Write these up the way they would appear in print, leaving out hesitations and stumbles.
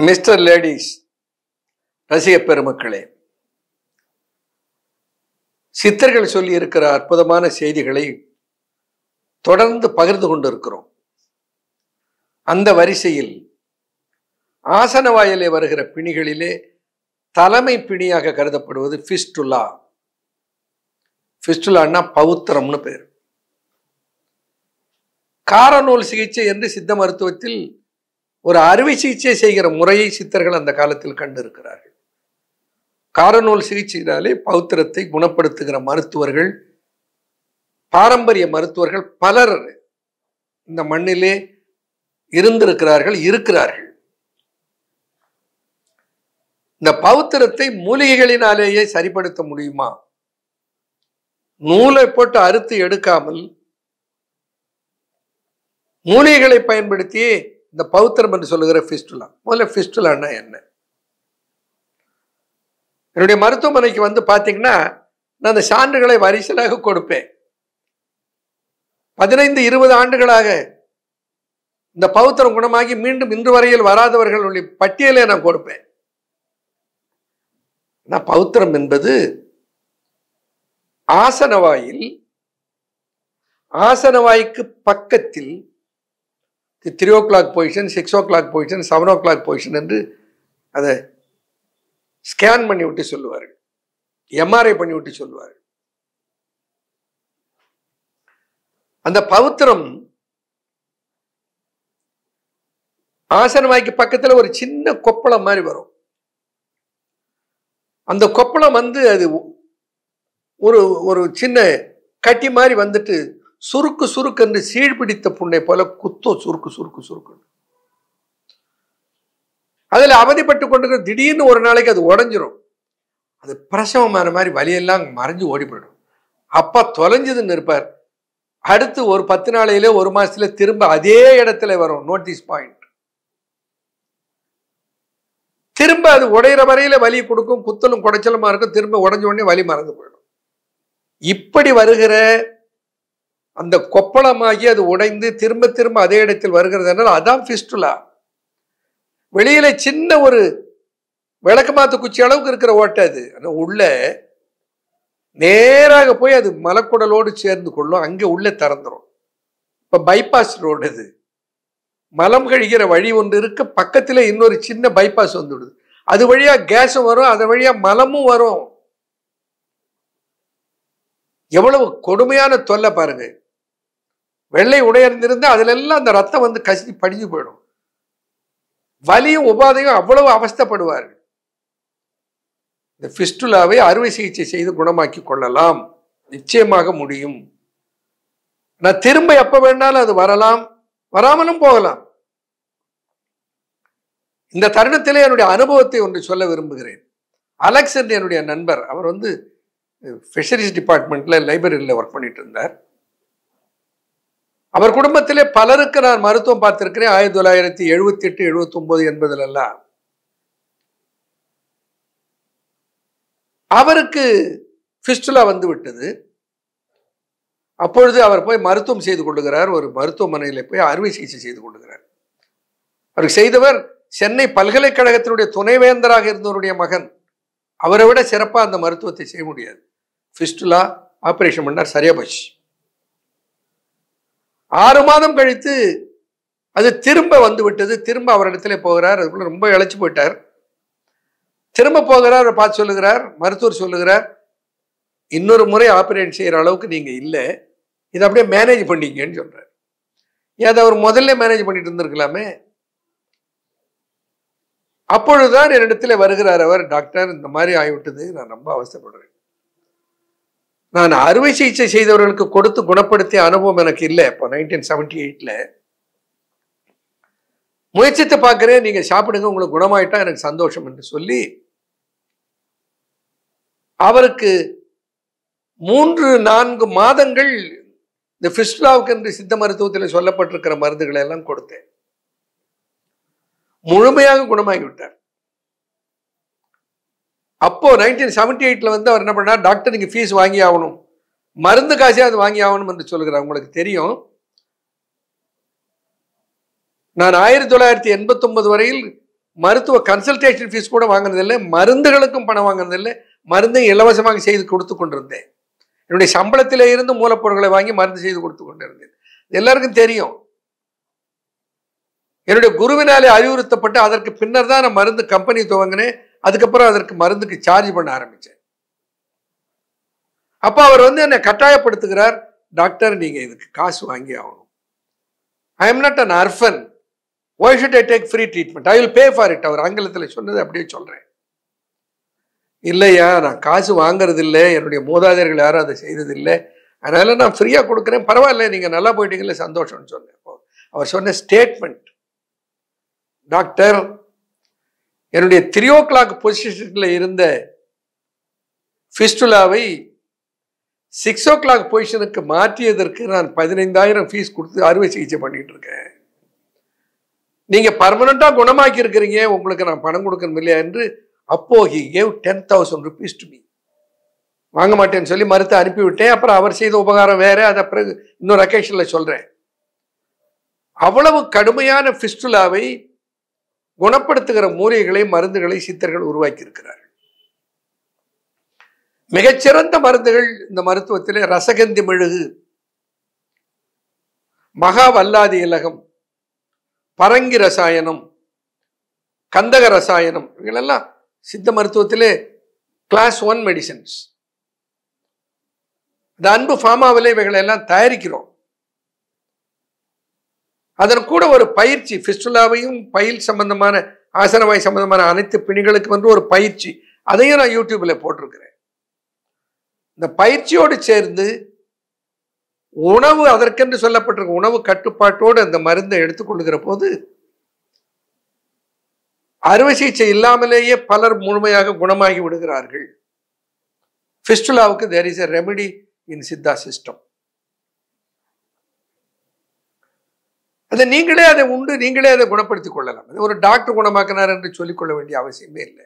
Mister ladies, ரசிக பெருமக்களே, சித்தர்கள் சொல்லி இருக்கிற அற்புதமான செய்திகளை தொடர்ந்து பகிர்ந்து கொண்டிருக்கிறோம். அந்த வரிசையில் ஆசன வாயிலே வருகிற பிணிகளிலே தலைமை பிணியாக கருதப்படுவது ஃபிஸ்டுலா. ஃபிஸ்டுலான்னா பௌத்திரம்னு பேர். காரநூல் சிகிச்சை என்று சித்த மருத்துவத்தில் ஒரு அறுவை சிகிச்சை செய்கிற முறையை சித்தர்கள் அந்த காலத்தில் கண்டிருக்கிறார்கள். காரநூல் சிகிச்சையினாலே பௌத்திரத்தை குணப்படுத்துகிற மருத்துவர்கள், பாரம்பரிய மருத்துவர்கள் பலர் இந்த மண்ணிலே இருந்திருக்கிறார்கள், இருக்கிறார்கள். இந்த பௌத்திரத்தை மூலிகைகளினாலேயே சரிப்படுத்த முடியுமா? நூலை போட்டு அறுத்து எடுக்காமல் மூலிகைகளை பயன்படுத்தி இந்த பௌத்திரம் என்று சொல்லுகிற ஃபிஸ்டுலா. முதல்ல ஃபிஸ்டுலான்னா என்ன? என்னுடைய மருத்துவமனைக்கு வந்து பார்த்தீங்கன்னா, நான் அந்த சான்றுகளை வரிசையாக கொடுப்பேன். 15-20 ஆண்டுகளாக இந்த பௌத்திரம் குணமாகி மீண்டும் இன்று வரையில் வராதவர்களுடைய பட்டியலை நான் கொடுப்பேன். பௌத்திரம் என்பது ஆசனவாயில், ஆசனவாய்க்கு பக்கத்தில் 3 o'clock position, 6 o'clock position, 7 o'clock position என்று அதை ஸ்கேன் பண்ணி விட்டு சொல்லுவார்கள், எம்ஆர்ஐ பண்ணி விட்டு சொல்லுவார்கள். அந்த பௌத்திரம் ஆசனவாய்க்கு பக்கத்தில் ஒரு சின்ன கொப்பளம் மாதிரி வரும். அந்த கொப்பளம் வந்து அது ஒரு சின்ன கட்டி மாதிரி வந்துட்டு சுருக்கு சுருக்கு என்று சீழ்பிடித்த புண்ணை போல குத்தம், சுருக்கு சுருக்கு சுருக்கு. அதில் அவதிப்பட்டு கொண்டு திடீர்னு ஒரு நாளைக்கு அது உடஞ்சிரும். அது பிரசவமான மாதிரி வலியெல்லாம் மறைஞ்சு ஓடி போயிடும். அப்பா தொலைஞ்சதுன்னு இருப்பார். அடுத்து ஒரு 10 நாளையில 1 மாசத்துல திரும்ப அதே இடத்துல வரும். Notice point. திரும்ப அது உடையிற வரையில வலி கொடுக்கும், குத்தலும் குடைச்சலுமா இருக்கும். திரும்ப உடஞ்ச உடனே வலி மறந்து போயிடும். இப்படி வருகிற அந்த கொப்பளமாகி அது உடைந்து திரும்ப திரும்ப அதே இடத்தில் வருகிறது. அதான் ஃபிஸ்டுலா. வெளியில சின்ன ஒரு விளக்கு மாத்து குச்சி அளவுக்கு இருக்கிற ஓட்டை அது. உள்ள நேராக போய் அது மலக்குடலோடு சேர்ந்து கொள்ளும். அங்கே உள்ளே திறந்துடும். இப்ப பைபாஸ் ரோடு அது. மலம் கழிக்கிற வழி ஒன்று இருக்கு, பக்கத்துல இன்னொரு சின்ன பைபாஸ் வந்துடுது. அது வழியா கேஸும் வரும், அது வழியா மலமும் வரும். எவ்வளவு கொடுமையான தொல்லை பாருங்க. வெள்ளை உடையர்ந்திருந்தா அதுல எல்லாம் அந்த ரத்தம் வந்து கசிஞ்சு படிஞ்சு போயிடும். வலியும் உபாதையும் அவ்வளவு அவஸ்தைப்படுவார்கள். இந்த ஃபிஸ்டுலாவை அறுவை சிகிச்சை செய்து குணமாக்கி கொள்ளலாம், நிச்சயமாக முடியும். நான் திரும்ப எப்ப வேணாலும் அது வரலாம், வராமலும் போகலாம். இந்த தருணத்திலே என்னுடைய அனுபவத்தை ஒன்று சொல்ல விரும்புகிறேன். அலெக்ஸ் என்று என்னுடைய நண்பர், அவர் வந்து ஃபிஷரிஸ் டிபார்ட்மெண்ட்ல லைப்ரரியில் ஒர்க் பண்ணிட்டு இருந்தார். அவர் குடும்பத்திலே பலருக்கு நான் மருத்துவம் பார்த்திருக்கிறேன். 1978, 79, 80 அவருக்கு ஃபிஸ்டுலா வந்து விட்டது. அப்பொழுது அவர் போய் மருத்துவம் செய்து கொள்ளுகிறார். ஒரு மருத்துவமனையில் போய் அறுவை சிகிச்சை செய்து கொள்ளுகிறார். அவருக்கு செய்தவர் சென்னை பல்கலைக்கழகத்தினுடைய துணைவேந்தராக இருந்தவருடைய மகன். அவரை விட சிறப்பாக அந்த மருத்துவத்தை செய்ய முடியாது. ஃபிஸ்டுலா ஆபரேஷன் பண்ணார், சரியா போச்சு. 6 மாதம் கழித்து அது திரும்ப வந்து விட்டது. திரும்ப அவரிடத்துல போகிறார். அதுக்குள்ள ரொம்ப இழைச்சு போயிட்டார். திரும்ப போகிறார், பார்த்து சொல்லுகிறார், மருத்துவர் சொல்லுகிறார், இன்னொரு முறை ஆபரேஷன் செய்யற அளவுக்கு நீங்க இல்லை, இதை அப்படியே மேனேஜ் பண்ணிக்கன்னு சொல்றாரு. ஏன் அவர் முதல்ல மேனேஜ் பண்ணிட்டு இருந்திருக்கலாமே? அப்பொழுதுதான் என்னிடத்துல வருகிறார் அவர், டாக்டர் இந்த மாதிரி ஆகிவிட்டது, நான் ரொம்ப அவஸ்தைப்படுறேன். நான் அறுவை சிகிச்சை செய்தவர்களுக்கு கொடுத்து குணப்படுத்திய அனுபவம் எனக்கு இல்லை. இப்போ 1978 முயற்சித்து பார்க்கிறேன், நீங்க சாப்பிடுங்க, உங்களுக்கு குணமாயிட்டா எனக்கு சந்தோஷம் என்று சொல்லி அவருக்கு 3-4 மாதங்கள் இந்த ஃபிஸ்டுலாவுக்கு என்று சித்த மருத்துவத்தில் சொல்லப்பட்டிருக்கிற மருந்துகளை எல்லாம் கொடுத்தேன். முழுமையாக குணமாகிவிட்டார். அப்போ 1978 வந்து அவர் என்ன பண்ணார், டாக்டர் நீங்க ஃபீஸ் வாங்கி ஆகணும், மருந்து காசே அது வாங்கி ஆகணும் என்று சொல்கிறார். உங்களுக்கு தெரியும், நான் 1989 வரையில் மருத்துவ கன்சல்டேஷன் ஃபீஸ் கூட வாங்கினதில்லை, மருந்துகளுக்கும் பணம் வாங்கினதில்லை, மருந்தை இலவசமாக செய்து கொடுத்து கொண்டிருந்தேன். என்னுடைய சம்பளத்திலே இருந்து மூலப்பொருட்களை வாங்கி மருந்து செய்து கொடுத்து கொண்டிருந்தேன். எல்லாருக்கும் தெரியும். என்னுடைய குருவினாலே அறிவுறுத்தப்பட்டு அதற்கு பின்னர் தான் நான் மருந்து கம்பெனி துவங்கினேன். அதுக்கப்புறம் அதற்கு மருந்துக்கு சார்ஜ் பண்ண ஆரம்பித்தேன். அப்போ அவர் என்னை கட்டாயப்படுத்துகிறார், டாக்டர் நீங்க இதுக்கு காசு வாங்கி ஆகணும். I am not an orphan, why should I take free treatment? I will pay for it. அவர் ஆங்கிலத்தில் சொன்னது அப்படியே சொல்றேன். இல்லையா, நான் காசு வாங்கறது இல்லை, என்னுடைய மூதாதையர்கள் யாரும் அதை செய்ததில்லை, அதனால நான் ஃப்ரீயா கொடுக்குறேன், பரவாயில்ல நீங்க நல்லா போயிட்டீங்களே சந்தோஷம்னு சொன்னேன். அவர் சொன்ன ஸ்டேட்மெண்ட், டாக்டர் என்னுடைய 3 o'clock பொசிஷன்ல இருந்த ஃபிஸ்டுலாவை 6 o'clock பொசிஷனுக்கு மாற்றியதற்கு நான் 15,000 ஃபீஸ் கொடுத்து அறுவை சிகிச்சை பண்ணிட்டு இருக்கேன். நீங்க பர்மனண்டா குணமாக்கி இருக்கிறீங்க, உங்களுக்கு நான் பணம் கொடுக்கணும் இல்லையா என்று. அப்போ he gave 10,000 rupees to me. வாங்க மாட்டேன்னு சொல்லி மறுத்து அனுப்பிவிட்டேன். அப்புறம் அவர் செய்த உபகாரம் வேற, அதை பிறகு இன்னொரு அக்கேஷன்ல சொல்றேன். அவ்வளவு கடுமையான ஃபிஸ்டுலாவை குணப்படுத்துகிற மூலிகைகளை மருந்துகளை சித்தர்கள் உருவாக்கி இருக்கிறார்கள். மிகச்சிறந்த மருந்துகள் இந்த மருத்துவத்திலே ரசகந்தி மெழுகு, மகாவல்லாதி இலகம், பரங்கி ரசாயனம், கந்தக ரசாயனம், இவைகளெல்லாம் சித்த மருத்துவத்திலே கிளாஸ் 1 மெடிசன்ஸ். இந்த அன்பு ஃபார்மாவிலே இவைகளை எல்லாம் தயாரிக்கிறோம். அதன் கூட ஒரு பயிற்சி, ஃபிஸ்டுலாவையும் பயில் சம்பந்தமான ஆசனவாய் சம்பந்தமான அனைத்து பிணிகளுக்கு வந்து ஒரு பயிற்சி, அதையும் நான் யூடியூப்ல போட்டிருக்கிறேன். இந்த பயிற்சியோடு சேர்ந்து உணவு, அதற்கென்று சொல்லப்பட்டிருக்க உணவு கட்டுப்பாட்டோடு அந்த மருந்தை எடுத்துக்கொள்ளுகிற போது அறுவை சிகிச்சை இல்லாமலேயே பலர் முழுமையாக குணமாகி விடுகிறார்கள். ஃபிஸ்டுலாவுக்கு there is a remedy in Siddha system. அதை நீங்களே அதை உண்டு, நீங்களே அதை குணப்படுத்திக் கொள்ளலாம். அது ஒரு டாக்டர் குணமாக்கினார் என்று சொல்லிக்கொள்ள வேண்டிய அவசியமே இல்லை.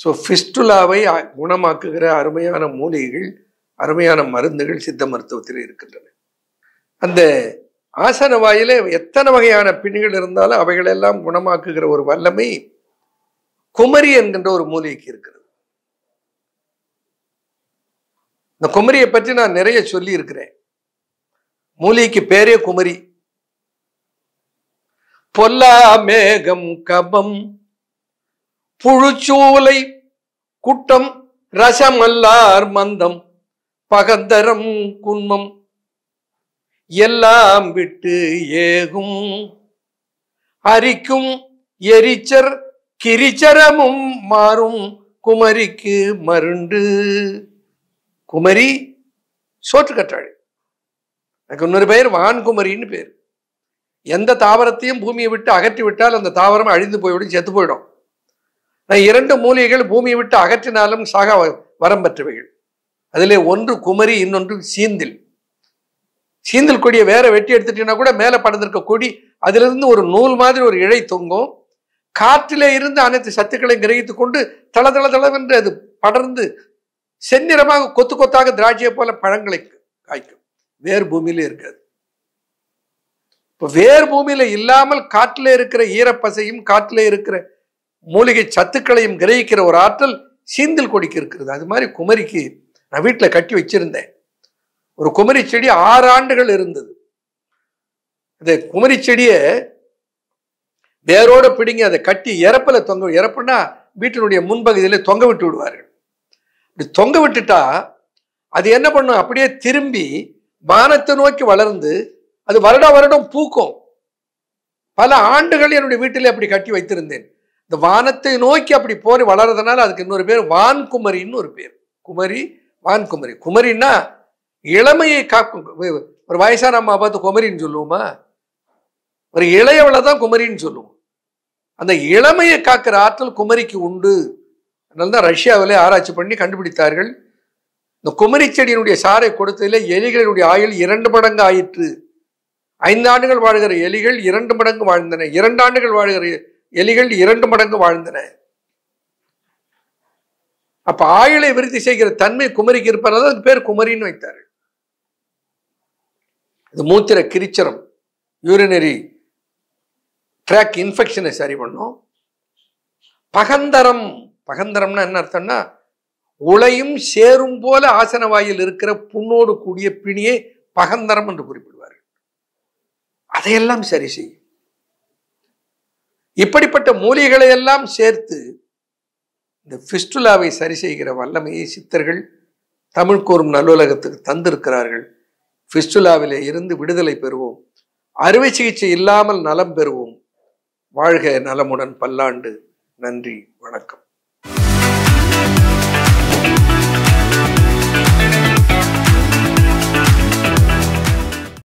ஸோ ஃபிஸ்டுலாவை குணமாக்குகிற அருமையான மூலிகைகள், அருமையான மருந்துகள் சித்த மருத்துவத்தில் இருக்கின்றன. அந்த ஆசன வாயில எத்தனை வகையான பிணிகள் இருந்தாலும் அவைகளெல்லாம் குணமாக்குகிற ஒரு வல்லமை குமரி என்கின்ற ஒரு மூலிகைக்கு இருக்கிறது. இந்த குமரியை பற்றி நான் நிறைய சொல்லி இருக்கிறேன். மூலிகைக்கு பேரே குமரி. பொல்லா மேகம் கபம் புழுச்சூலை குட்டம் ரசமல்லார் மந்தம் பகந்தரம் குன்மம் எல்லாம் விட்டு ஏகும் அரிக்கும் எரிச்சர் கிரிச்சரமும் மாறும் குமரிக்கு மருண்டு. குமரி சோற்றுக்கற்றாழை, எனக்கு இன்னொரு பெயர் வான்குமரின்னு பேர். எந்த தாவரத்தையும் பூமியை விட்டு அகற்றி விட்டால் அந்த தாவரம் அழிந்து போய்விடும், செத்து போயிடும். நான் 2 மூலிகைகள் பூமியை விட்டு அகற்றினாலும் சாக வரம் பெற்றவைகள். அதிலே ஒன்று குமரி, இன்னொன்று சீந்தில். சீந்தில் கொடியை வேற வெட்டி எடுத்துட்டீங்கன்னா கூட மேலே படர்ந்திருக்க கொடி, அதிலிருந்து ஒரு நூல் மாதிரி ஒரு இழை தொங்கும். காற்றிலே இருந்து அனைத்து சத்துக்களை கிரகித்துக் கொண்டு தள தள தளவென்று அது படர்ந்து செந்நிறமாக கொத்து கொத்தாக திராட்சையை போல பழங்களை காய்க்கும். வேறு பூமியிலே இருக்காது. இப்போ வேறு பூமியில இல்லாமல் காற்றிலே இருக்கிற ஈரப்பசையும் காற்றிலே இருக்கிற மூலிகை சத்துக்களையும் கிரகிக்கிற ஒரு ஆற்றல் சீந்தில் கொடிக்கு இருக்கிறது. அது மாதிரி குமரிக்கு நான் வீட்டில் கட்டி வச்சிருந்தேன். ஒரு குமரி செடி 6 ஆண்டுகள் இருந்தது. அந்த குமரி செடியை வேரோட பிடிங்கி அதை கட்டி இறப்புல தொங்க, இறப்புன்னா வீட்டினுடைய முன்பகுதியில தொங்க விட்டு விடுவார்கள். இப்படி தொங்க விட்டுட்டா அது என்ன பண்ணும், அப்படியே திரும்பி வானத்தை நோக்கி வளர்ந்து அது வருடம் பூக்கும். பல ஆண்டுகள் என்னுடைய வீட்டிலே அப்படி கட்டி வைத்திருந்தேன். இந்த வானத்தை நோக்கி அப்படி போய் வளர்றதுனால அதுக்கு இன்னொரு பேர் வான்குமரின்னு ஒரு பேர். குமரி, வான்குமரி. குமரின்னா இளமையை காக்கும். ஒரு வயசான அம்மா பார்த்து குமரின்னு சொல்லுவோமா? ஒரு இளையவளை தான் குமரின்னு சொல்லுவோம். அந்த இளமையை காக்கிற ஆற்றல் குமரிக்கு உண்டு. அதனால்தான் ரஷ்யாவிலே ஆராய்ச்சி பண்ணி கண்டுபிடித்தார்கள். இந்த குமரி செடியினுடைய சாறை கொடுத்ததில் எலிகளினுடைய ஆயுள் 2 மடங்கு ஆயிற்று. 5 ஆண்டுகள் வாழ்கிற எலிகள் 2 மடங்கு வாழ்ந்தன. 2 ஆண்டுகள் வாழ்கிற எலிகள் 2 மடங்கு வாழ்ந்தன. அப்ப ஆயுளை விருத்தி செய்கிற தன்மை குமரிக்கு இருப்பதால் அது பேர் குமரின்னு வைத்தார்கள். இது மூத்திர கிரிச்சரம், யூரினரி ட்ராக் இன்ஃபெக்ஷனை சரி பண்ணும். பகந்தரம், பகந்தரம்னா என்ன அர்த்தம்னா உளையும் சேரும் போல ஆசன வாயில் இருக்கிற புண்ணோடு கூடிய பிணியை பகந்தரம் என்று குறிப்பிடுவார்கள். அதையெல்லாம் சரி செய்யும். இப்படிப்பட்ட மூலிகளை எல்லாம் சேர்த்து இந்த ஃபிஸ்டுலாவை சரி செய்கிற வல்லமையை சித்தர்கள் தமிழ் கூறும் நல்லுலகத்துக்கு தந்திருக்கிறார்கள். ஃபிஸ்டுலாவிலே இருந்து விடுதலை பெறுவோம். அறுவை சிகிச்சை இல்லாமல் நலம் பெறுவோம். வாழ்க நலமுடன் பல்லாண்டு. நன்றி, வணக்கம்.